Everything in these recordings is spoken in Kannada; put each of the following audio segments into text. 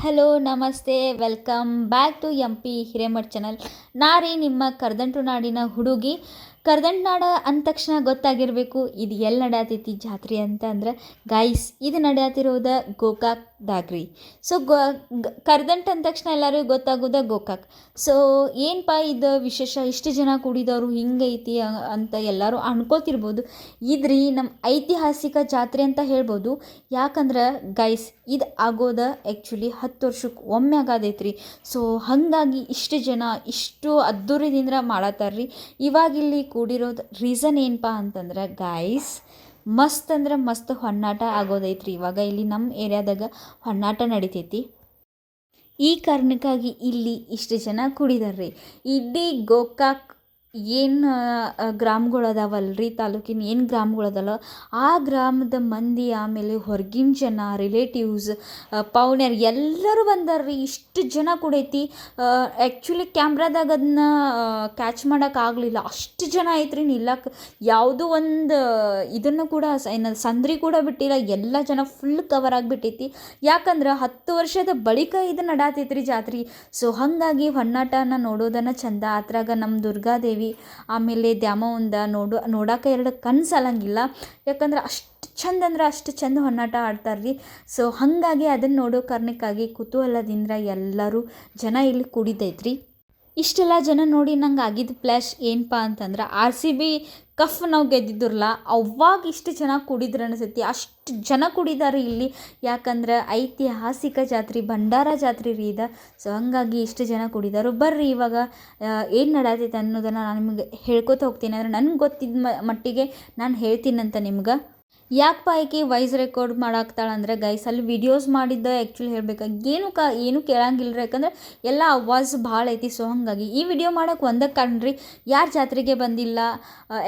ಹಲೋ ನಮಸ್ತೆ welcome back to M P Hiremath channel. ನಾರಿ ನಿಮ್ಮ ಕರ್ದಂಟು ನಾಡಿನ ಹುಡುಗಿ. ಕರ್ದಂಟು ನಾಡ ಅಂದ ತಕ್ಷಣ ಗೊತ್ತಾಗಿರಬೇಕು ಇದು ಎಲ್ಲಿ ನಡೆಯತೈತಿ ಜಾತ್ರೆ ಅಂತ. ಅಂದ್ರೆ ಗೈಸ್, ಇದು ನಡೆಯತ್ತಿರೋದ ಗೋಕಾಕ್ದಾಗ್ರಿ. ಸೊ ಕರ್ದಂಟು ಅಂದ ತಕ್ಷಣ ಎಲ್ಲರಿಗೂ ಗೊತ್ತಾಗೋದ ಗೋಕಾಕ್. ಸೊ ಏನಪ್ಪ ಇದು ವಿಶೇಷ, ಇಷ್ಟು ಜನ ಕೂಡಿದವರು ಹಿಂಗೈತಿ ಅಂತ ಎಲ್ಲರೂ ಅನ್ಕೋತಿರ್ಬೋದು. ಇದ್ರಿ ನಮ್ಮ ಐತಿಹಾಸಿಕ ಜಾತ್ರೆ ಅಂತ ಹೇಳ್ಬೋದು. ಯಾಕಂದ್ರೆ ಗೈಸ್, ಇದು ಆಗೋದ ಆ್ಯಕ್ಚುಲಿ 10 ವರ್ಷಕ್ಕೆ ಒಮ್ಮೆ ಆಗದೈತ್ರಿ. ಸೊ ಹಾಗಾಗಿ ಇಷ್ಟು ಜನ ಇಷ್ಟು ಅದ್ದೂರಿದಿಂದ ಮಾಡತ್ತಾರ್ರಿ. ಇವಾಗಿಲ್ಲಿ ಕೂಡಿರೋದು ರೀಸನ್ ಏನಪ್ಪ ಅಂತಂದ್ರೆ ಗೈಸ್, ಮಸ್ತ್ ಅಂದ್ರೆ ಮಸ್ತ್ ಹೊನ್ನಾಟ ಆಗೋದೈತ್ರಿ. ಇವಾಗ ಇಲ್ಲಿ ನಮ್ಮ ಏರಿಯಾದಾಗ ಹೊನ್ನಾಟ ನಡಿತೈತಿ. ಈ ಕಾರಣಕ್ಕಾಗಿ ಇಲ್ಲಿ ಇಷ್ಟು ಜನ ಕೂಡಿದಾರ್ರಿ. ಇಡೀ ಗೋಕಾಕ್ ಏನು ಗ್ರಾಮಗಳು ಅದಾವಲ್ರಿ, ತಾಲೂಕಿನ ಏನು ಗ್ರಾಮಗಳದಲ್ಲ ಆ ಗ್ರಾಮದ ಮಂದಿ, ಆಮೇಲೆ ಹೊರಗಿನ ಜನ, ರಿಲೇಟಿವ್ಸ್, ಪೌನ್ಯರು ಎಲ್ಲರೂ ಬಂದಾರ್ರಿ. ಇಷ್ಟು ಜನ ಕೂಡೈತಿ. ಆ್ಯಕ್ಚುಲಿ ಕ್ಯಾಮ್ರಾದಾಗ ಅದನ್ನ ಕ್ಯಾಚ್ ಮಾಡೋಕ್ಕಾಗಲಿಲ್ಲ, ಅಷ್ಟು ಜನ ಐತ್ರಿ. ನಿಲ್ಲಕ್ಕೆ ಯಾವುದೂ ಒಂದು ಇದನ್ನು ಕೂಡ ಏನು ಸಂದ್ರಿ ಕೂಡ ಬಿಟ್ಟಿಲ್ಲ. ಎಲ್ಲ ಜನ ಫುಲ್ ಕವರ್ ಆಗಿಬಿಟ್ಟೈತಿ. ಯಾಕಂದ್ರೆ 10 ವರ್ಷದ ಬಳಿಕ ಇದು ನಡಾತೈತ್ರಿ ಜಾತ್ರೆ. ಸೊ ಹಾಗಾಗಿ ಹೊನ್ನಾಟನ ನೋಡೋದನ್ನು ಚಂದ. ಅದ್ರಾಗ ನಮ್ಮ ದುರ್ಗಾದೇವಿ ಆಮೇಲೆ ದ್ಯಾಮವ್ವಂದ ನೋಡೋಕೆ ಎರಡು ಕಣ್ಣು ಸಾಲಂಗಿಲ್ಲ. ಯಾಕಂದ್ರೆ ಅಷ್ಟು ಚಂದ ಅಂದ್ರೆ ಅಷ್ಟು ಚಂದ ಹೊನ್ನಾಟ ಆಡ್ತಾರ್ರಿ. ಸೊ ಹಾಗಾಗಿ ಅದನ್ನು ನೋಡೋ ಕಾರಣಕ್ಕಾಗಿ ಕುತೂಹಲದಿಂದ ಎಲ್ಲರೂ ಜನ ಇಲ್ಲಿ ಕೂಡಿದೈತ್ರಿ. ಇಷ್ಟೆಲ್ಲ ಜನ ನೋಡಿ ನಂಗೆ ಆಗಿದ್ದು ಪ್ಲ್ಯಾಶ್ ಏನಪ್ಪ ಅಂತಂದ್ರೆ RCB ಕಫ್ ನಾವು ಗೆದ್ದಿದ್ರಲ್ಲ, ಅವಾಗ ಇಷ್ಟು ಜನ ಕೂಡಿದ್ರು ಅನಿಸುತ್ತೆ. ಅಷ್ಟು ಜನ ಕೂಡಿದ್ದಾರೆ ಇಲ್ಲಿ. ಯಾಕಂದ್ರೆ ಐತಿಹಾಸಿಕ ಜಾತ್ರೆ, ಭಂಡಾರ ಜಾತ್ರೆ ರೀ ಇದು. ಸೊ ಹಂಗಾಗಿ ಇಷ್ಟು ಜನ ಕೂಡಿದಾರು. ಬರ್ರಿ ಇವಾಗ ಏನು ನಡತೈತೆ ಅನ್ನೋದನ್ನು ನಾನು ನಿಮಗೆ ಹೇಳ್ಕೊತ ಹೋಗ್ತೀನಿ. ಅಂದರೆ ನನಗೆ ಗೊತ್ತಿದ್ದ ಮಟ್ಟಿಗೆ ನಾನು ಹೇಳ್ತೀನಂತ ನಿಮ್ಗೆ. ಯಾಕಪ್ಪ ಆಕೆ ವಾಯ್ಸ್ ರೆಕಾರ್ಡ್ ಮಾಡಾಕ್ತಾಳಂದ್ರೆ ಗೈಸ್, ಅಲ್ಲಿ ವಿಡಿಯೋಸ್ ಮಾಡಿದ್ದ ಆ್ಯಕ್ಚುಲಿ ಹೇಳ್ಬೇಕಾಗಿ ಏನು ಕೇಳಂಗಿಲ್ಲ ರೀ. ಯಾಕಂದ್ರೆ ಎಲ್ಲ ಆವಾಜ್ ಭಾಳ ಐತಿ. ಸೊ ಹಾಗಾಗಿ ಈ ವಿಡಿಯೋ ಮಾಡೋಕೆ ಒಂದಕ್ಕೆ ಕಾಣ್ರಿ, ಯಾರು ಜಾತ್ರೆಗೆ ಬಂದಿಲ್ಲ,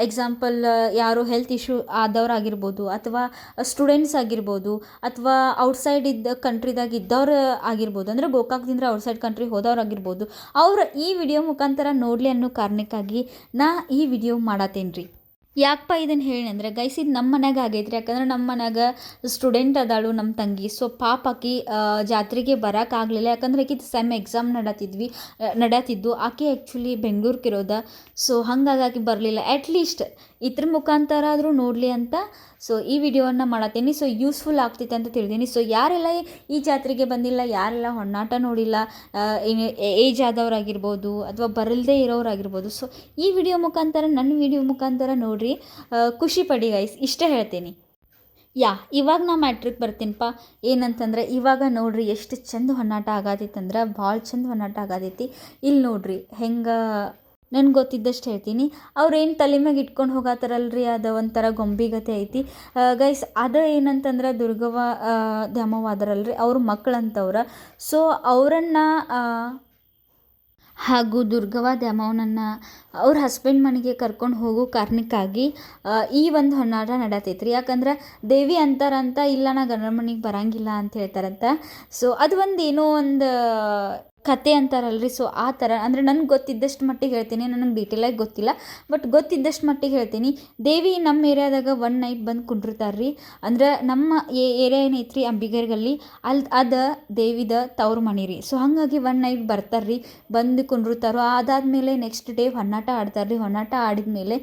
ಎಕ್ಸಾಂಪಲ್ ಯಾರು ಹೆಲ್ತ್ ಇಶ್ಯೂ ಆದವ್ರಾಗಿರ್ಬೋದು, ಅಥವಾ ಸ್ಟೂಡೆಂಟ್ಸ್ ಆಗಿರ್ಬೋದು, ಅಥವಾ ಔಟ್ಸೈಡ್ ಇದ್ದ ಕಂಟ್ರಿದಾಗ ಇದ್ದವ್ರು ಆಗಿರ್ಬೋದು, ಅಂದರೆ ಗೋಕಾಕ್ದಿಂದ ಔಟ್ಸೈಡ್ ಕಂಟ್ರಿ ಹೋದವ್ರಾಗಿರ್ಬೋದು, ಅವ್ರು ಈ ವಿಡಿಯೋ ಮುಖಾಂತರ ನೋಡಲಿ ಅನ್ನೋ ಕಾರಣಕ್ಕಾಗಿ ನಾ ಈ ವಿಡಿಯೋ ಮಾಡತ್ತೇನೆ ರೀ. ಯಾಕಪ್ಪ ಇದನ್ನು ಹೇಳಿ ಅಂದರೆ ಗೈಸ್, ಇದು ನಮ್ಮ ಮನ್ಯಾಗ ಆಗೈತ್ರಿ. ಯಾಕಂದ್ರೆ ನಮ್ಮ ಮನ್ಯಾಗ ಸ್ಟೂಡೆಂಟ್ ಅದಾಳು ನಮ್ಮ ತಂಗಿ. ಸೊ ಪಾಪಾಕಿ ಜಾತ್ರೆಗೆ ಬರೋಕ್ಕಾಗಲಿಲ್ಲ. ಯಾಕಂದ್ರೆ ಆಕೆ ಸೆಮ್ ಎಕ್ಸಾಮ್ ನಡತ್ತಿದ್ದು. ಆಕೆ ಆ್ಯಕ್ಚುಲಿ ಬೆಂಗಳೂರಿಗಿರೋದ. ಸೊ ಹಾಗಾಗಿ ಆಕೆ ಬರಲಿಲ್ಲ. ಅಟ್ಲೀಸ್ಟ್ ಇದ್ರ ಮುಖಾಂತರ ಆದರೂ ನೋಡಲಿ ಅಂತ ಸೊ ಈ ವಿಡಿಯೋವನ್ನು ಮಾಡತ್ತೀನಿ. ಸೊ ಯೂಸ್ಫುಲ್ ಆಗ್ತೈತೆ ಅಂತ ತಿಳಿದೀನಿ. ಸೊ ಯಾರೆಲ್ಲ ಈ ಜಾತ್ರೆಗೆ ಬಂದಿಲ್ಲ, ಯಾರೆಲ್ಲ ಹೊನ್ನಾಟ ನೋಡಿಲ್ಲ, ಏಜ್ ಆದವ್ರಾಗಿರ್ಬೋದು ಅಥವಾ ಬರಲ್ದೇ ಇರೋರಾಗಿರ್ಬೋದು, ಸೊ ಈ ವಿಡಿಯೋ ಮುಖಾಂತರ, ನನ್ನ ವಿಡಿಯೋ ಮುಖಾಂತರ ನೋಡ್ರಿ, ಖುಷಿ ಪಡಿ ಗೈಸ್, ಇಷ್ಟೇ ಹೇಳ್ತೀನಿ. ಇವಾಗ ನಾ ಮ್ಯಾಟ್ರಿಗೆ ಬರ್ತೀನಪ್ಪ. ಏನಂತಂದ್ರೆ ಇವಾಗ ನೋಡ್ರಿ ಎಷ್ಟು ಚಂದ ಹೊನ್ನಾಟ ಆಗತೈತೆ ಅಂದ್ರೆ ಭಾಳ ಚಂದ ಹೊನ್ನಾಟ ಆಗತೈತಿ. ಇಲ್ಲಿ ನೋಡ್ರಿ ಹೆಂಗೆ, ನನಗೆ ಗೊತ್ತಿದ್ದಷ್ಟು ಹೇಳ್ತೀನಿ. ಅವ್ರೇನು ತಲೆ ಮ್ಯಾಗ ಇಟ್ಕೊಂಡು ಹೋಗತ್ತಾರಲ್ರಿ, ಅದು ಒಂಥರ ಗೊಂಬಿಗತೆ ಐತಿ ಗೈಸ್. ಅದು ಏನಂತಂದ್ರೆ ದುರ್ಗವ್ವ ದ್ಯಾಮವ್ವ ಅದರಲ್ರಿ, ಅವ್ರ ಮಕ್ಕಳಂತವ್ರ. ಸೊ ಅವರನ್ನು ಹಾಗೂ ದುರ್ಗವ್ವ ದ್ಯಾಮವ್ವನನ್ನು ಅವ್ರ ಹಸ್ಬೆಂಡ್ ಮನೆಗೆ ಕರ್ಕೊಂಡು ಹೋಗೋ ಕಾರಣಕ್ಕಾಗಿ ಈ ಒಂದು ಹೊನ್ನಾಟ ನಡತೈತ್ರಿ. ಯಾಕಂದ್ರೆ ದೇವಿ ಅಂತಾರಂತ, ಇಲ್ಲ ನಾ ಗಂಡನ ಮನೆಗೆ ಬರಂಗಿಲ್ಲ ಅಂತ ಹೇಳ್ತಾರಂತ. ಸೊ ಅದು ಒಂದು ಏನೋ ಒಂದು ಕತೆ ಅಂತಾರಲ್ರಿ. ಸೊ ಆ ಥರ ಅಂದರೆ ನನಗೆ ಗೊತ್ತಿದ್ದಷ್ಟು ಮಟ್ಟಿಗೆ ಹೇಳ್ತೀನಿ. ನನಗೆ ಡೀಟೇಲಾಗಿ ಗೊತ್ತಿಲ್ಲ, ಬಟ್ ಗೊತ್ತಿದ್ದಷ್ಟು ಮಟ್ಟಿಗೆ ಹೇಳ್ತೀನಿ. ದೇವಿ ನಮ್ಮ ಏರಿಯಾದಾಗ 1 ನೈಟ್ ಬಂದು ಕುಂಡಿರ್ತಾರೆ ರೀ. ಅಂದ್ರೆ ನಮ್ಮ ಏರಿಯಾ ಏನೈತ್ರಿ ಅಂಬಿಗರ್ಗಲ್ಲಿ, ಅದು ದೇವಿದ ತವ್ರ ಮನೆ ರೀ. ಸೊ ಹಾಗಾಗಿ 1 ನೈಟ್ ಬರ್ತಾರೆ ರೀ, ಬಂದು ಕುಂಡಿರ್ತಾರೋ. ಅದಾದಮೇಲೆ ನೆಕ್ಸ್ಟ್ ಡೇ ಹೊನ್ನಾಟ ಆಡ್ತಾರೆ ರೀ. ಹೊನ್ನಾಟ ಆಡಿದ್ಮೇಲೆ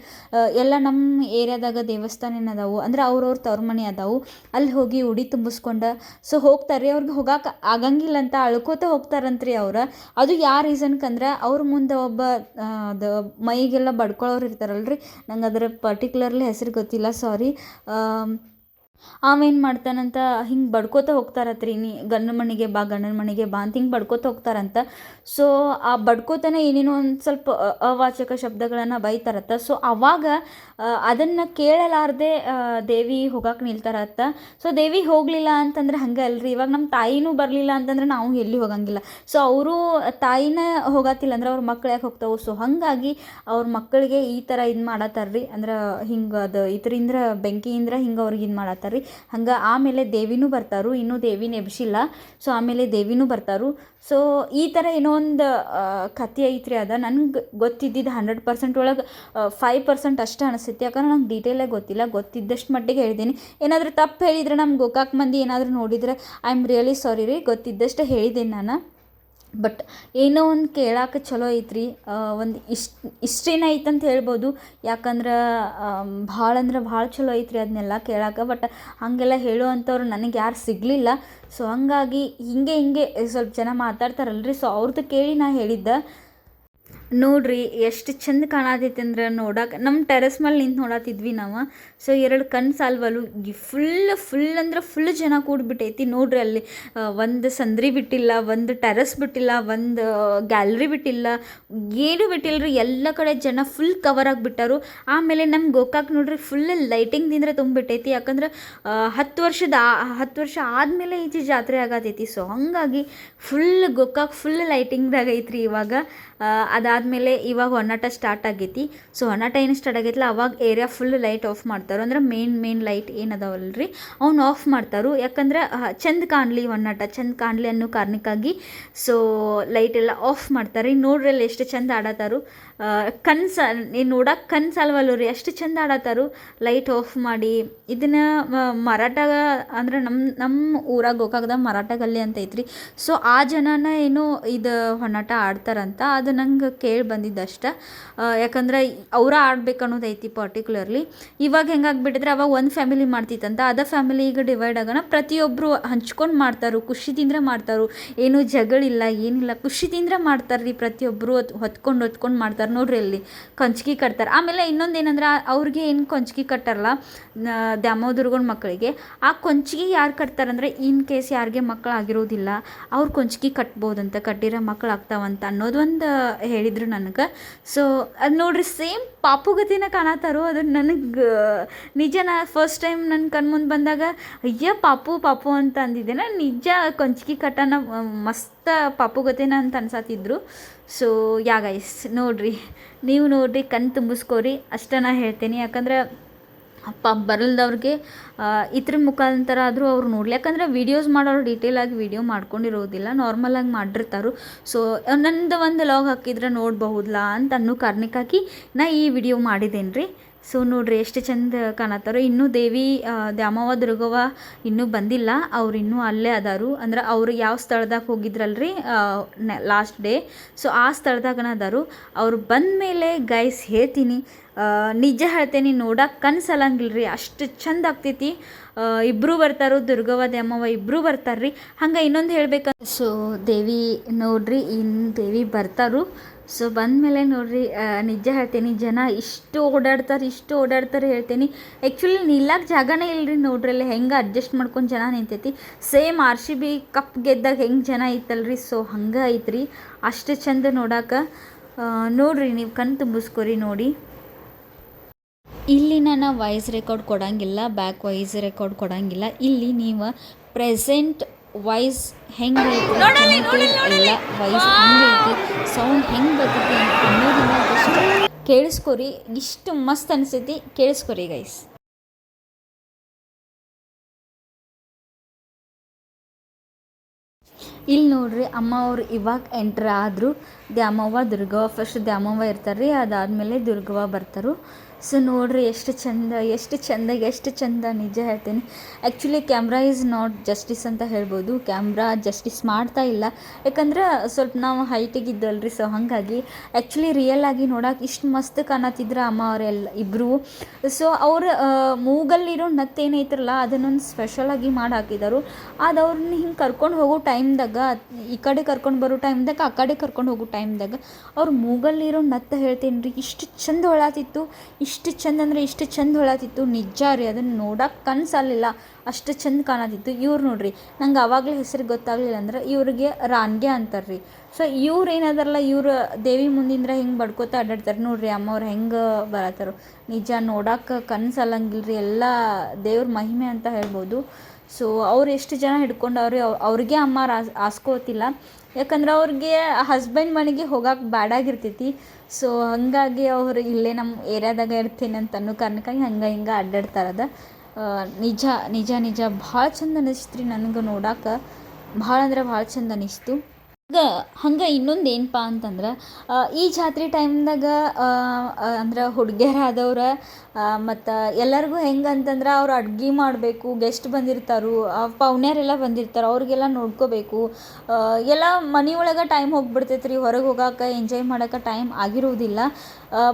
ಎಲ್ಲ ನಮ್ಮ ಏರಿಯಾದಾಗ ದೇವಸ್ಥಾನ ಏನದಾವು ಅಂದ್ರೆ ಅವ್ರವ್ರ ತವ್ರ ಮನೆ ಅದಾವು, ಅಲ್ಲಿ ಹೋಗಿ ಉಡಿ ತುಂಬಿಸ್ಕೊಂಡು ಸೊ ಹೋಗ್ತಾರೆ ರೀ. ಅವ್ರಿಗೆ ಹೋಗಕ್ಕೆ ಆಗಂಗಿಲ್ಲ ಅಂತ ಅಳ್ಕೋತ ಹೋಗ್ತಾರಂತ್ರಿ ಅವ್ರು. ಅದು ಯಾವ ರೀಸನ್ಕಂದ್ರೆ ಅವ್ರ ಮುಂದೆ ಒಬ್ಬ ಅದು ಮೈಗೆಲ್ಲ ಬಡ್ಕೊಳ್ಳೋರು ಇರ್ತಾರಲ್ರಿ, ನಂಗೆ ಅದರ ಪರ್ಟಿಕ್ಯುಲರ್ಲಿ ಹೆಸರು ಗೊತ್ತಿಲ್ಲ, ಸಾರಿ. ಅವೇನು ಮಾಡ್ತಾನಂತ ಹಿಂಗೆ ಬಡ್ಕೋತ ಹೋಗ್ತಾರತ್ರಿ, ನೀ ಗಂಡನ ಮನೆಗೆ ಬಾ ಅಂತ ಹಿಂಗೆ ಬಡ್ಕೋತ ಹೋಗ್ತಾರಂತ. ಸೊ ಆ ಬಡ್ಕೋತನ ಏನೇನೋ ಒಂದು ಸ್ವಲ್ಪ ಅವಾಚಕ ಶಬ್ದಗಳನ್ನು ಬೈತಾರತ್ತ. ಸೊ ಅವಾಗ ಅದನ್ನು ಕೇಳಲಾರ್ದೆ ದೇವಿ ಹೋಗಕ್ಕೆ ನಿಲ್ತಾರತ್ತ. ಸೊ ದೇವಿ ಹೋಗಲಿಲ್ಲ ಅಂತಂದ್ರೆ ಹಂಗೆ ಅಲ್ರಿ, ಇವಾಗ ನಮ್ಮ ತಾಯಿನೂ ಬರಲಿಲ್ಲ ಅಂತಂದ್ರೆ ನಾವು ಎಲ್ಲಿ ಹೋಗಂಗಿಲ್ಲ. ಸೊ ಅವರು ತಾಯಿನ ಹೋಗತ್ತಿಲ್ಲ ಅಂದ್ರೆ ಅವ್ರ ಮಕ್ಳು ಯಾಕೆ ಹೋಗ್ತಾವೆ. ಸೊ ಹಾಗಾಗಿ ಅವ್ರ ಮಕ್ಕಳಿಗೆ ಈ ಥರ ಇದು ಮಾಡತ್ತಾರ್ರಿ. ಅಂದ್ರೆ ಹಿಂಗೆ ಅದು ಇದರಿಂದ ಬೆಂಕಿಯಿಂದ ಹಿಂಗೆ ಅವ್ರಿಗೆ ಇದು ಮಾಡತ್ತಾರ. ಬರ್ತಾರೆ ರೀ. ಹಂಗೆ ಆಮೇಲೆ ದೇವಿನೂ ಬರ್ತಾರು, ಇನ್ನೂ ದೇವಿನ ಎಬ್ಸಿಲ್ಲ. ಸೊ ಆಮೇಲೆ ದೇವಿನೂ ಬರ್ತಾರು. ಸೊ ಈ ಥರ ಏನೋ ಒಂದು ಕಥೆ ಐತ್ರಿ. ಅದ ನನಗೆ ಗೊತ್ತಿದ್ದಿದ್ದು 100% ಒಳಗೆ 5% ಅಷ್ಟೇ ಅನಿಸ್ತೈತಿ. ಯಾಕಂದ್ರೆ ನಂಗೆ ಡೀಟೇಲಾಗಿ ಗೊತ್ತಿಲ್ಲ, ಗೊತ್ತಿದ್ದಷ್ಟು ಮಟ್ಟಿಗೆ ಹೇಳಿದ್ದೀನಿ. ಏನಾದರೂ ತಪ್ಪು ಹೇಳಿದರೆ ನಮ್ಮ ಗೋಕಾಕ್ ಮಂದಿ ಏನಾದರೂ ನೋಡಿದರೆ ಐ ಆಮ್ ರಿಯಲಿ ಸಾರಿ ರೀ. ಗೊತ್ತಿದ್ದಷ್ಟು ಹೇಳಿದ್ದೀನಿ ನಾನು. ಬಟ್ ಏನೋ ಒಂದು ಕೇಳಕ್ಕೆ ಚಲೋ ಐತ್ರಿ. ಒಂದು ಇಷ್ಟೇನ ಐತಂತ ಹೇಳ್ಬೋದು. ಯಾಕಂದ್ರೆ ಭಾಳ ಅಂದ್ರೆ ಭಾಳ ಚಲೋ ಐತ್ರಿ ಅದನ್ನೆಲ್ಲ ಕೇಳಕ್ಕೆ. ಬಟ್ ಹಾಗೆಲ್ಲ ಹೇಳುವಂಥವ್ರು ನನಗೆ ಯಾರು ಸಿಗಲಿಲ್ಲ. ಸೊ ಹಂಗಾಗಿ ಹಿಂಗೆ ಸ್ವಲ್ಪ ಜನ ಮಾತಾಡ್ತಾರಲ್ರಿ, ಸೊ ಅವ್ರದ್ದು ಕೇಳಿ ನಾ ಹೇಳಿದ್ದೆ. ನೋಡ್ರಿ ಎಷ್ಟು ಚಂದ ಕಾಣತೈತಿ ಅಂದ್ರೆ ನೋಡಕ್ಕೆ. ನಮ್ಮ ಟೆರೆಸ್ ಮೇಲೆ ನಿಂತು ನೋಡತ್ತಿದ್ವಿ ನಾವು. ಸೊ 2 ಕಣ್ಣು ಸಾಲ್ವಲು. ಫುಲ್ ಅಂದ್ರೆ ಫುಲ್ ಜನ ಕೂಡ್ಬಿಟ್ಟೈತಿ ನೋಡ್ರಿ. ಅಲ್ಲಿ ಒಂದು ಸಂದ್ರಿ ಬಿಟ್ಟಿಲ್ಲ, ಒಂದು ಟೆರೆಸ್ ಬಿಟ್ಟಿಲ್ಲ, ಒಂದು ಗ್ಯಾಲ್ರಿ ಬಿಟ್ಟಿಲ್ಲ, ಏನೂ ಬಿಟ್ಟಿಲ್ಲರಿ. ಎಲ್ಲ ಕಡೆ ಜನ ಫುಲ್ ಕವರ್ ಆಗಿಬಿಟ್ಟಾರು. ಆಮೇಲೆ ನಮ್ಮ ಗೋಕಾಕ್ ನೋಡ್ರಿ ಫುಲ್ ಲೈಟಿಂಗ್ದಿಂದ ತುಂಬಿಬಿಟ್ಟೈತಿ. ಯಾಕಂದ್ರೆ 10 ವರ್ಷ ಆದಮೇಲೆ ಈಚೆ ಜಾತ್ರೆ ಆಗತೈತಿ. ಸೊ ಹಂಗಾಗಿ ಫುಲ್ ಗೋಕಾಕ್ ಫುಲ್ ಲೈಟಿಂಗ್ದಾಗ ಐತ್ರಿ ಇವಾಗ. ಅದಾದಮೇಲೆ ಇವಾಗ ಒನ್ನಾಟ ಸ್ಟಾರ್ಟ್ ಆಗೈತಿ. ಸೊ ಒನ್ನಾಟ ಏನು ಸ್ಟಾರ್ಟ್ ಆಗೈತಿಲ್ಲ ಅವಾಗ ಏರಿಯಾ ಫುಲ್ ಲೈಟ್ ಆಫ್ ಮಾಡ್ತಾರೆ. ಅಂದ್ರೆ ಮೇನ್ ಲೈಟ್ ಏನದಾವಲ್ರಿ ಅವ್ನು ಆಫ್ ಮಾಡ್ತಾರೆ. ಯಾಕಂದ್ರೆ ಚಂದ ಕಾಣಲಿ, ಒನ್ನಾಟ ಚಂದ ಕಾಣಲಿ ಅನ್ನೋ ಕಾರಣಕ್ಕಾಗಿ ಸೊ ಲೈಟ್ ಎಲ್ಲ ಆಫ್ ಮಾಡ್ತಾರೆ. ನೋಡ್ರಿ ಅಲ್ಲಿ ಎಷ್ಟು ಚಂದ ಆಡತ್ತಾರು. ನೋಡಕ್ಕೆ ಕನ್ಸಲ್ವಲ್ಲ ರೀ, ಎಷ್ಟು ಚಂದ ಆಡತ್ತಾರು ಲೈಟ್ ಆಫ್ ಮಾಡಿ. ಇದನ್ನು ಮರಾಠ ಅಂದ್ರೆ ನಮ್ಮ ಊರಾಗ ಗೋಕಾಕ್ದಾಗ ಮರಾಠ ಗಲ್ಲಿ ಅಂತ ಐತ್ರಿ. ಸೊ ಆ ಜನನ ಏನೋ ಇದು ಹೊನ್ನಾಟ ಆಡ್ತಾರಂತ, ಅದು ನಂಗೆ ಕೇಳಿ ಬಂದಿದ್ದಷ್ಟ. ಯಾಕಂದ್ರೆ ಅವರ ಆಡ್ಬೇಕು ಅನ್ನೋದೈತಿ ಪರ್ಟಿಕ್ಯುಲರ್ಲಿ. ಇವಾಗ ಹೆಂಗಾಗ್ಬಿಟ್ಟಿದ್ರೆ ಅವಾಗ ಒಂದು ಫ್ಯಾಮಿಲಿ ಮಾಡ್ತಿತ್ತಂತ, ಅದ ಫ್ಯಾಮಿಲಿ ಈಗ ಡಿವೈಡ್ ಆಗೋಣ. ಪ್ರತಿಯೊಬ್ಬರು ಹಂಚ್ಕೊಂಡು ಮಾಡ್ತಾರು, ಖುಷಿದಿಂದ ಮಾಡ್ತಾರು. ಏನೂ ಜಗಳಿಲ್ಲ, ಏನಿಲ್ಲ, ಖುಷಿದಿಂದ ಮಾಡ್ತಾರೆ ರೀ. ಪ್ರತಿಯೊಬ್ಬರು ಹೊತ್ಕೊಂಡು ಮಾಡ್ತಾರೆ. ನೋಡ್ರಿ ಅಲ್ಲಿ ಕೊಂಚ್ಕಿ ಕಟ್ತಾರೆ. ಆಮೇಲೆ ಇನ್ನೊಂದು ಏನಂದ್ರೆ ಅವ್ರಿಗೆ ಏನು ಕೊಂಚ್ಕಿ ಕಟ್ಟಾರಲ್ಲ ದ್ಯಾಮೋದುರ್ಗನ ಮಕ್ಕಳಿಗೆ, ಆ ಕೊಂಚ್ಗಿ ಯಾರು ಕಟ್ತಾರಂದ್ರೆ ಇನ್ ಕೇಸ್ ಯಾರಿಗೆ ಮಕ್ಕಳು ಆಗಿರೋದಿಲ್ಲ ಅವ್ರು ಕೊಂಚ್ಗಿ ಕಟ್ಬೋದಂತ, ಕಟ್ಟಿರೋ ಮಕ್ಕಳು ಆಗ್ತಾವಂತ ಅನ್ನೋದೊಂದು ಹೇಳಿದ್ರು ನನಗೆ. ಸೊ ಅದು ನೋಡ್ರಿ ಸೇಮ್ ಪಾಪುಗತಿನ ಕಾಣತ್ತಾರೋ. ಅದು ನನಗೆ ನಿಜ ಫಸ್ಟ್ ಟೈಮ್ ನನ್ನ ಕಣ್ಮುಂದೆ ಬಂದಾಗ ಅಯ್ಯ ಪಾಪು ಅಂತ ಅಂದಿದ್ದೆ. ನಾನು ನಿಜ ಕೊಂಚ್ಕಿ ಕಟ್ಟನ ಮಸ್ತ್ ಪಾಪುಗತಿನ ಅಂತ ಅನ್ಸತ್ತಿದ್ರು. ಸೊ ಯಾ ಗೈಸ್ ನೋಡ್ರಿ, ನೀವು ನೋಡ್ರಿ, ಕಣ್ಣು ತುಂಬಿಸ್ಕೋರಿ ಅಷ್ಟೇ ನಾ ಹೇಳ್ತೀನಿ. ಯಾಕಂದ್ರೆ ಬರಲ್ದವ್ರಿಗೆ ಇದ್ರ ಮುಖಾಂತರ ಆದರೂ ಅವ್ರು ನೋಡಲಿ. ಯಾಕಂದರೆ ವೀಡಿಯೋಸ್ ಮಾಡೋರು ಡೀಟೇಲಾಗಿ ವೀಡಿಯೋ ಮಾಡ್ಕೊಂಡಿರೋದಿಲ್ಲ, ನಾರ್ಮಲಾಗಿ ಮಾಡಿರ್ತಾರೆ. ಸೊ ನಂದು ಒಂದು ಲಾಗ್ ಹಾಕಿದ್ರೆ ನೋಡಬಹುದಲ್ಲ ಅಂತ ಅನ್ನೋ ಕಾರಣಕ್ಕಾಗಿ ನಾ ಈ ವಿಡಿಯೋ ಮಾಡಿದ್ದೇನೆ ರೀ. ಸೊ ನೋಡ್ರಿ ಎಷ್ಟು ಚಂದ ಕಾಣತ್ತಾರೋ. ಇನ್ನೂ ದೇವಿ ದ್ಯಾಮವ್ವ ದುರ್ಗವ್ವ ಇನ್ನೂ ಬಂದಿಲ್ಲ, ಅವ್ರು ಇನ್ನೂ ಅಲ್ಲೇ ಅದಾರು. ಅಂದ್ರೆ ಅವ್ರು ಯಾವ ಸ್ಥಳದಾಗ ಹೋಗಿದ್ರಲ್ರಿ ಲಾಸ್ಟ್ ಡೇ, ಸೊ ಆ ಸ್ಥಳದಾಗನ ಅದಾರು. ಅವ್ರು ಬಂದ ಮೇಲೆ ಗೈಸ್ ಹೇಳ್ತೀನಿ, ನಿಜ ಹೇಳ್ತೇನೆ, ನೋಡಕ್ಕೆ ಕನ್ಸಲ್ಲಂಗಿಲ್ಲ ರೀ, ಅಷ್ಟು ಚಂದ ಆಗ್ತೈತಿ. ಇಬ್ಬರು ಬರ್ತಾರೋ, ದುರ್ಗವ್ವ ದ್ಯಾಮವ್ವ ಇಬ್ಬರು ಬರ್ತಾರೆ ರೀ. ಹಂಗೆ ಇನ್ನೊಂದು ಹೇಳ್ಬೇಕಂತ, ಸೊ ದೇವಿ ನೋಡ್ರಿ ಇನ್ನು ದೇವಿ ಬರ್ತಾರು. ಸೊ ಬಂದಮೇಲೆ ನೋಡ್ರಿ ನಿಜ ಹೇಳ್ತೀನಿ, ಜನ ಇಷ್ಟು ಓಡಾಡ್ತಾರೆ ಹೇಳ್ತೀನಿ. ಆ್ಯಕ್ಚುಲಿ ನಿಲ್ಲಕ್ಕೆ ಜಾಗನೇ ಇಲ್ಲರಿ. ನೋಡ್ರಿ ಅಲ್ಲಿ ಹೆಂಗೆ ಅಡ್ಜಸ್ಟ್ ಮಾಡ್ಕೊಂಡು ಜನ ನಿಂತೈತಿ. ಸೇಮ್ RCB ಕಪ್ ಗೆದ್ದಾಗ ಹೆಂಗೆ ಜನ ಐತಲ್ರಿ, ಸೊ ಹಂಗೆ ಐತ್ರಿ. ಅಷ್ಟು ಚಂದ ನೋಡಕ್ಕೆ. ನೋಡ್ರಿ ನೀವು ಕಣ್ಣು ತುಂಬಿಸ್ಕೊರಿ ನೋಡಿ. ಇಲ್ಲಿ ನಾನು ವಾಯ್ಸ್ ರೆಕಾರ್ಡ್ ಕೊಡೋಂಗಿಲ್ಲ, ಬ್ಯಾಕ್ ವಾಯ್ಸ್ ರೆಕಾರ್ಡ್ ಕೊಡೋಂಗಿಲ್ಲ. ಇಲ್ಲಿ ನೀವು ಪ್ರೆಸೆಂಟ್ ವಾಯ್ಸ್ ಹೆಂಗೆ ಐತಿ, ಎಲ್ಲ ವಾಯ್ಸ್ ಹೆಂಗೆ ಐತಿ, ಸೌಂಡ್ ಹೆಂಗೆ ಬರ್ತೈತಿ ಅನ್ನೋದನ್ನ ಜಸ್ಟ್ ಕೇಳಿಸ್ಕೊರಿ. ಇಷ್ಟು ಮಸ್ತ್ ಅನಿಸ್ತೈತಿ, ಕೇಳಿಸ್ಕೊರಿ ಗೈಸ್. ಇಲ್ಲಿ ನೋಡ್ರಿ ಅಮ್ಮ ಅವ್ರು ಇವಾಗ ಎಂಟ್ರ್ ಆದರು. ದ್ಯಾಮವ್ವ ದುರ್ಗವ್ವ ಫಸ್ಟ್ ದ್ಯಾಮವ್ವ ಇರ್ತಾರೆ ರೀ, ಅದಾದಮೇಲೆ ದುರ್ಗವ್ವ ಬರ್ತಾರೆ. ಸೊ ನೋಡ್ರಿ ಎಷ್ಟು ಚಂದ ನಿಜ ಹೇಳ್ತೀನಿ. Actually camera is not justice ಅಂತ ಹೇಳ್ಬೋದು. ಕ್ಯಾಮ್ರಾ ಜಸ್ಟಿಸ್ ಮಾಡ್ತಾ ಇಲ್ಲ, ಯಾಕಂದ್ರೆ ಸ್ವಲ್ಪ ನಾವು ಹೈಟಿಗಿದ್ದಲ್ರಿ. ಸೊ ಹಾಗಾಗಿ ಆ್ಯಕ್ಚುಲಿ ರಿಯಲ್ ಆಗಿ ನೋಡೋಕೆ ಇಷ್ಟು ಮಸ್ತ್ ಕಾಣತ್ತಿದ್ರು ಅಮ್ಮ ಅವರೆಲ್ಲ ಇಬ್ಬರು. ಸೊ ಅವ್ರ ಮೂಗಲ್ಲಿರೋ ನತ್ತೇನೈತ್ರಲ್ಲ ಅದನ್ನೊಂದು ಸ್ಪೆಷಲಾಗಿ ಮಾಡಿ ಹಾಕಿದರು. ಅದು ಅವ್ರನ್ನ ಹಿಂಗೆ ಕರ್ಕೊಂಡು ಹೋಗೋ ಟೈಮ್ದಾಗ, ಈ ಕಡೆ ಕರ್ಕೊಂಡು ಬರೋ ಟೈಮ್ದಾಗ, ಆ ಕಡೆ ಕರ್ಕೊಂಡು ಹೋಗೋ ಟೈಮ್ದಾಗ ಅವ್ರ ಮೂಗಲ್ಲಿರೋ ನತ್ತ ಹೇಳ್ತೀನಿ ರೀ, ಇಷ್ಟು ಚಂದ ಹೊಳತಿತ್ತು. ಇಷ್ಟು ಚಂದ ಹೊಳತಿತ್ತು ನಿಜ ರೀ. ಅದನ್ನು ನೋಡೋಕೆ ಕನ್ಸಲ್ಲಿಲ್ಲ, ಅಷ್ಟು ಚಂದ ಕಾಣತಿತ್ತು. ಇವ್ರು ನೋಡ್ರಿ, ನಂಗೆ ಆವಾಗಲೇ ಹೆಸರು ಗೊತ್ತಾಗಲಿಲ್ಲ ಅಂದ್ರೆ ಇವ್ರಿಗೆ ರಾನ್ಗೆ ಅಂತಾರೆ ರೀ. ಸೊ ಇವ್ರು ಏನದಾರಲ್ಲ, ಇವ್ರು ದೇವಿ ಮುಂದಿಂದ್ರ ಹಿಂಗೆ ಬಡ್ಕೋತಾ ಅಡ್ಡಾಡ್ತಾರೆ ನೋಡ್ರಿ. ಅಮ್ಮವ್ರು ಹೆಂಗೆ ಬರತ್ತಾರೋ ನಿಜ ನೋಡೋಕೆ ಕನ್ಸಲ್ಲಂಗಿಲ್ಲ ರೀ. ಎಲ್ಲ ದೇವ್ರ ಮಹಿಮೆ ಅಂತ ಹೇಳ್ಬೋದು. ಸೊ ಅವ್ರು ಎಷ್ಟು ಜನ ಹಿಡ್ಕೊಂಡವ್ರಿ, ಅವ್ರಿಗೆ ಅಮ್ಮ ಆಸ್ಕೋತಿಲ್ಲ. ಯಾಕಂದ್ರೆ ಅವ್ರಿಗೆ ಹಸ್ಬೆಂಡ್ ಮನೆಗೆ ಹೋಗಕ್ಕೆ ಬ್ಯಾಡಾಗಿರ್ತೈತಿ. ಸೊ ಹಾಗಾಗಿ ಅವ್ರು ಇಲ್ಲೇ ನಮ್ಮ ಏರಿಯಾದಾಗ ಇರ್ತೀನಿ ಅಂತ ಅನ್ನೋ ಕಾರಣಕ್ಕಾಗಿ ಹಂಗೆ ಹಿಂಗೆ ಅಡ್ಡಾಡ್ತಾರದ. ನಿಜ ನಿಜ ನಿಜ ಭಾಳ ಚಂದ ಅನಿಸ್ತು ರೀ ನನಗೆ ನೋಡಕ್ಕೆ. ಭಾಳ ಅಂದ್ರೆ ಭಾಳ ಚಂದ ಅನಿಸ್ತು. ಹಂಗೆ ಇನ್ನೊಂದು ಏನಪ್ಪ ಅಂತಂದ್ರೆ ಈ ಜಾತ್ರೆ ಟೈಮ್ದಾಗ ಅಂದ್ರೆ ಹುಡುಗಿಯರಾದವ್ರು ಮತ್ತು ಎಲ್ಲರಿಗೂ ಹೆಂಗೆ ಅಂತಂದ್ರೆ ಅವ್ರು ಅಡ್ಗೆ ಮಾಡಬೇಕು, ಗೆಸ್ಟ್ ಬಂದಿರ್ತಾರೆ, ಪೌಣ್ಯರೆಲ್ಲ ಬಂದಿರ್ತಾರೆ, ಅವ್ರಿಗೆಲ್ಲ ನೋಡ್ಕೋಬೇಕು. ಎಲ್ಲ ಮನೆಯೊಳಗೆ ಟೈಮ್ ಹೋಗ್ಬಿಡ್ತೈತೆ ರೀ, ಹೊರಗೆ ಹೋಗೋಕೆ ಎಂಜಾಯ್ ಮಾಡೋಕೆ ಟೈಮ್ ಆಗಿರೋದಿಲ್ಲ.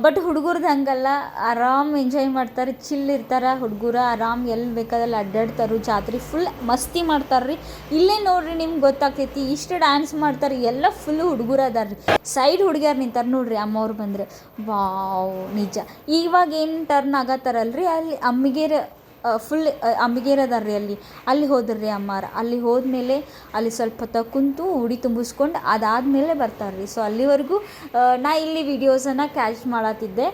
ಬಟ್ ಹುಡುಗರ್ದು ಹಂಗಲ್ಲ, ಆರಾಮ್ ಎಂಜಾಯ್ ಮಾಡ್ತಾರೆ, ಚಿಲ್ ಇರ್ತಾರೆ ಹುಡುಗರು, ಆರಾಮ್ ಎಲ್ಲಿ ಬೇಕಾದಲ್ಲಿ ಅಡ್ಡಾಡ್ತಾರೆ, ಜಾತ್ರೆ ಫುಲ್ ಮಸ್ತಿ ಮಾಡ್ತಾರೆ ರೀ. ಇಲ್ಲೇ ನೋಡ್ರಿ ನಿಮ್ಗೆ ಗೊತ್ತಾಗ್ತೈತಿ, ಇಷ್ಟು ಡ್ಯಾನ್ಸ್ ಮಾಡ್ತಾರೆ, ಎಲ್ಲ ಫುಲ್ಲು ಹುಡುಗರು ಅದಾರ ರೀ. ಸೈಡ್ ಹುಡುಗಿಯರು ನಿಂತಾರೆ ನೋಡ್ರಿ ಅಮ್ಮವ್ರು ಬಂದರೆ, ವಾವ್ ನಿಜ. ಇವಾಗ ಏನು ಟರ್ನ್ ಆಗತ್ತಾರಲ್ರಿ ಅಲ್ಲಿ ಅಮ್ಮಿಗೇರ ಫುಲ್ ಅಂಬಿಗೇರ್ ಅದಾರ ರೀ ಅಲ್ಲಿ ಹೋದ್ರಿ ಅಮ್ಮಾರ. ಅಲ್ಲಿ ಹೋದ್ಮೇಲೆ ಅಲ್ಲಿ ಸ್ವಲ್ಪ ಹೊತ್ತು ಕುಂತು ಉಡಿ ತುಂಬಿಸ್ಕೊಂಡು ಅದಾದಮೇಲೆ ಬರ್ತಾರೆ ರೀ. ಸೊ ಅಲ್ಲಿವರೆಗೂ ನಾ ಇಲ್ಲಿ ವಿಡಿಯೋಸನ್ನು ಕ್ಯಾಚ್ ಮಾಡತ್ತಿದ್ದೆ.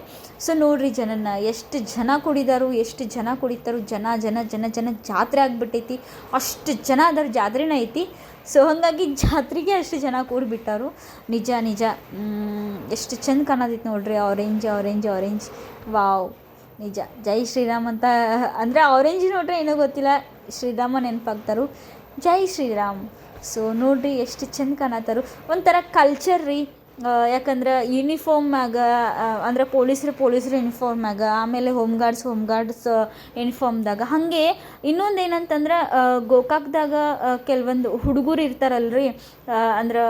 ಸೊ ನೋಡಿರಿ ಜನನ ಎಷ್ಟು ಜನ ಕುಡಿದಾರು, ಎಷ್ಟು ಜನ ಕುಡಿತಾರು, ಜನ ಜನ ಜನ ಜನ ಜಾತ್ರೆ ಆಗಿಬಿಟ್ಟೈತಿ. ಅಷ್ಟು ಜನ ಅದರ ಜಾತ್ರೆನೇ ಐತಿ. ಸೊ ಹಾಗಾಗಿ ಜಾತ್ರೆಗೆ ಅಷ್ಟು ಜನ ಕೂಡಿಬಿಟ್ಟಾರು. ನಿಜ ನಿಜ ಎಷ್ಟು ಚಂದ ಕಾಣತೈತಿ ನೋಡ್ರಿ. ಆರೆಂಜ್ ಆರೆಂಜ್ ಆರೆಂಜ್, ವಾವ್ ನಿಜ. ಜೈ ಶ್ರೀರಾಮ್ ಅಂತ ಅಂದರೆ ಆರೆಂಜ್ ನೋಡ್ರಿ ಏನೋ ಗೊತ್ತಿಲ್ಲ, ಶ್ರೀರಾಮ ನೆನಪಾಗ್ತಾರು, ಜೈ ಶ್ರೀರಾಮ್. ಸೊ ನೋಡ್ರಿ ಎಷ್ಟು ಚಂದ ಕಾಣತ್ತಾರು. ಒಂಥರ ಕಲ್ಚರ್ ರೀ. ಯಾಕಂದ್ರೆ ಯೂನಿಫಾರ್ಮ್ ಮ್ಯಾಗ ಅಂದ್ರೆ ಪೊಲೀಸ್ರು ಯೂನಿಫಾರ್ಮ್ ಮ್ಯಾಗ, ಆಮೇಲೆ ಹೋಮ್ ಗಾರ್ಡ್ಸ್ ಯೂನಿಫಾರ್ಮ್ದಾಗ. ಹಾಗೆ ಇನ್ನೊಂದು ಏನಂತಂದ್ರೆ ಗೋಕಾಕ್ದಾಗ ಕೆಲವೊಂದು ಹುಡುಗರು ಇರ್ತಾರಲ್ರಿ, ಅಂದ್ರೆ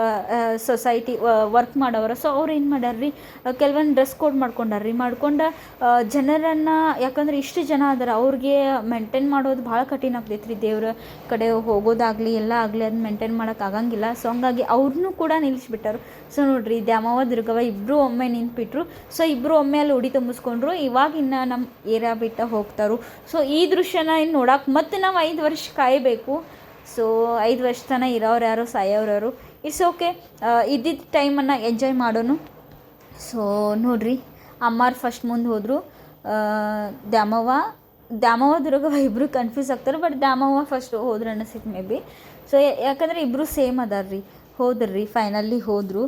ಸೊಸೈಟಿ ವರ್ಕ್ ಮಾಡೋರು. ಸೊ ಅವ್ರು ಏನು ಮಾಡ್ಯಾರ್ರಿ, ಕೆಲವೊಂದು ಡ್ರೆಸ್ ಕೋಡ್ ಮಾಡ್ಕೊಂಡು ಜನರನ್ನು, ಯಾಕಂದ್ರೆ ಇಷ್ಟು ಜನ ಅದಾರ, ಅವ್ರಿಗೆ ಮೇಂಟೈನ್ ಮಾಡೋದು ಭಾಳ ಕಠಿಣ ಆಗ್ತೈತೆ ರೀ. ದೇವ್ರ ಕಡೆ ಹೋಗೋದಾಗಲಿ ಎಲ್ಲ ಆಗಲಿ ಅದು ಮೇಂಟೈನ್ ಮಾಡೋಕೆ ಆಗಂಗಿಲ್ಲ. ಸೊ ಹಂಗಾಗಿ ಅವ್ರನ್ನೂ ಕೂಡ ನಿಲ್ಲಿಸ್ಬಿಟ್ಟಾರು. ಸೊ ನೋಡ್ರಿ ದ್ಯಾಮವ್ವ ದುರ್ಗವ್ವ ಇಬ್ಬರು ಒಮ್ಮೆ ನಿಂತುಬಿಟ್ರು. ಸೊ ಇಬ್ಬರು ಒಮ್ಮೆ ಅಲ್ಲಿ ಉಡಿ ತುಂಬಿಸ್ಕೊಂಡ್ರು. ಇವಾಗ ಇನ್ನು ನಮ್ಮ ಏರಿಯಾ ಬಿಟ್ಟು ಹೋಗ್ತಾರು. ಸೊ ಈ ದೃಶ್ಯನ ಇನ್ನು ನೋಡೋಕೆ ಮತ್ತೆ ನಾವು 5 ವರ್ಷ ಕಾಯಬೇಕು. ಸೊ 5 ವರ್ಷ ತನಕ ಇರೋರು ಯಾರು, ಸಾಯೋರು. ಇಟ್ಸ್ ಓಕೆ, ಇದ್ದಿದ್ದ ಟೈಮನ್ನು ಎಂಜಾಯ್ ಮಾಡೋನು. ಸೊ ನೋಡ್ರಿ ಅಮ್ಮಾರು ಫಸ್ಟ್ ಮುಂದೆ ಹೋದರು. ದ್ಯಾಮವ್ವ ದುರ್ಗವ್ವ ಇಬ್ಬರು ಕನ್ಫ್ಯೂಸ್ ಆಗ್ತಾರೆ. ಬಟ್ ದ್ಯಾಮವ್ವ ಫಸ್ಟ್ ಹೋದ್ರು ಅನ್ನಿಸ್ತೈತೆ ಮೇ ಬಿ. ಸೊ ಯಾಕಂದರೆ ಇಬ್ಬರು ಸೇಮ್ ಅದಾರ ರೀ. ಹೋದ್ರಿ ಫೈನಲಿ ಹೋದರು.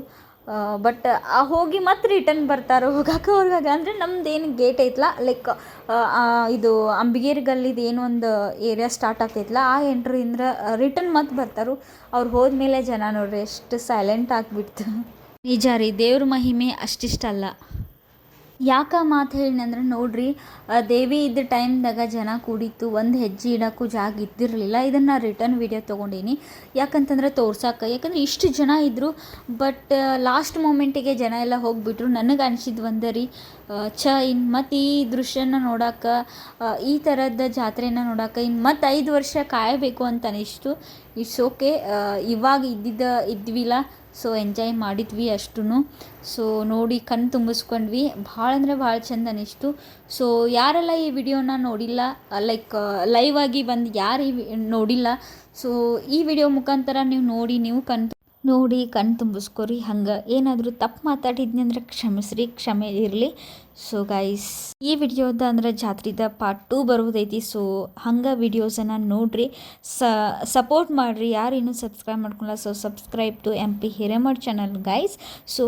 ಬಟ್ ಹೋಗಿ ಮತ್ತೆ ರಿಟರ್ನ್ ಬರ್ತಾರೆ. ಹೋಗಾಕ ಅಂದರೆ ನಮ್ದು ಏನು ಗೇಟ್ ಐತಲ್ಲ, ಲೈಕ್ ಇದು ಅಂಬಿಗೇರಿ ಗಲ್ಲಿದು ಏನೋ ಒಂದು ಏರಿಯಾ ಸ್ಟಾರ್ಟ್ ಆಗ್ತೈತಲ್ಲ, ಆ ಎಂಟ್ರಿಂದ ರಿಟರ್ನ್ ಮತ್ತೆ ಬರ್ತಾರೆ. ಅವ್ರು ಹೋದ್ಮೇಲೆ ಜನ ನೋಡ್ರಿ ಎಷ್ಟು ಸೈಲೆಂಟ್ ಆಗಿಬಿಡ್ತು. ನಿಜ ರೀ, ದೇವ್ರ ಮಹಿಮೆ ಅಷ್ಟಿಷ್ಟಲ್ಲ. ಯಾಕೆ ಮಾತು ಹೇಳಿ ಅಂದ್ರೆ ನೋಡ್ರಿ, ದೇವಿ ಇದ್ದ ಟೈಮ್ದಾಗ ಜನ ಕೂಡಿತ್ತು, ಒಂದು ಹೆಜ್ಜೆ ಇಡೋಕ್ಕೂ ಜಾಗ ಇದ್ದಿರಲಿಲ್ಲ. ಇದನ್ನು ರಿಟರ್ನ್ ವಿಡಿಯೋ ತೊಗೊಂಡೀನಿ ಯಾಕಂತಂದ್ರೆ ತೋರ್ಸಕ್ಕೆ. ಯಾಕಂದರೆ ಇಷ್ಟು ಜನ ಇದ್ದರು, ಬಟ್ ಲಾಸ್ಟ್ ಮೂಮೆಂಟಿಗೆ ಜನ ಎಲ್ಲ ಹೋಗಿಬಿಟ್ರು. ನನಗೆ ಅನಿಸಿದ್ದು ಒಂದೇ ರೀ, ಇನ್ನು ಮತ್ತು ಈ ದೃಶ್ಯನ ನೋಡೋಕೆ, ಈ ಥರದ ಜಾತ್ರೆನ ನೋಡೋಕೆ ಇನ್ನು ಮತ್ತು 5 ವರ್ಷ ಕಾಯಬೇಕು ಅಂತ ಅನಿಸ್ತು. ಇಟ್ಸ್ ಓಕೆ, ಇವಾಗ ಇದ್ವಿಲ್ಲ. ಸೊ ಎಂಜಾಯ್ ಮಾಡಿದ್ವಿ ಅಷ್ಟೂ. ಸೊ ನೋಡಿ ಕಣ್ಣು ತುಂಬಿಸ್ಕೊಂಡ್ವಿ. ಭಾಳ ಅಂದರೆ ಭಾಳ ಚಂದ ಅನಿಸ್ತು. ಸೊ ಯಾರೆಲ್ಲ ಈ ವಿಡಿಯೋನ ನೋಡಿಲ್ಲ, ಲೈಕ್ ಲೈವ್ ಆಗಿ ಬಂದು ಯಾರು ನೋಡಿಲ್ಲ, ಸೊ ಈ ವಿಡಿಯೋ ಮುಖಾಂತರ ನೀವು ನೋಡಿ ಕಣ್ಣು ತುಂಬಿಸ್ಕೊರಿ. ಹಂಗೆ ಏನಾದರೂ ತಪ್ಪು ಮಾತಾಡಿದ್ನಿ ಅಂದ್ರೆ ಕ್ಷಮಿಸ್ರಿ, ಕ್ಷಮೆ ಇರಲಿ. ಸೊ ಗೈಸ್, ಈ ವಿಡಿಯೋದ ಅಂದ್ರೆ ಜಾತ್ರೆದ ಪಾರ್ಟ್ 2 ಬರೋದೈತಿ. ಸೊ ಹಂಗೆ ವಿಡಿಯೋಸನ್ನು ನೋಡ್ರಿ, ಸಪೋರ್ಟ್ ಮಾಡಿರಿ. ಯಾರು ಇನ್ನೂ ಸಬ್ಸ್ಕ್ರೈಬ್ ಮಾಡ್ಕೊಳ್ಳ, so subscribe to MP Hiremath channel guys. So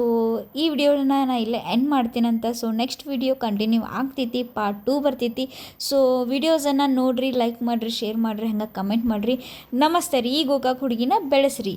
ಈ ವಿಡಿಯೋನ ನಾನು ಇಲ್ಲೇ ಎಂಡ್ ಮಾಡ್ತೀನಂತ. ಸೊ ನೆಕ್ಸ್ಟ್ ವಿಡಿಯೋ ಕಂಟಿನ್ಯೂ ಆಗ್ತೈತಿ, ಪಾರ್ಟ್ 2 ಬರ್ತೈತಿ. ಸೊ ವಿಡಿಯೋಸನ್ನು ನೋಡ್ರಿ, ಲೈಕ್ ಮಾಡಿರಿ, ಶೇರ್ ಮಾಡಿರಿ, ಹಂಗೆ ಕಮೆಂಟ್ ಮಾಡಿರಿ. ನಮಸ್ತೆ ರೀ. ಈ ಗೋಕಾಕ್ ಹುಡುಗಿನ ಬೆಳೆಸ್ರಿ.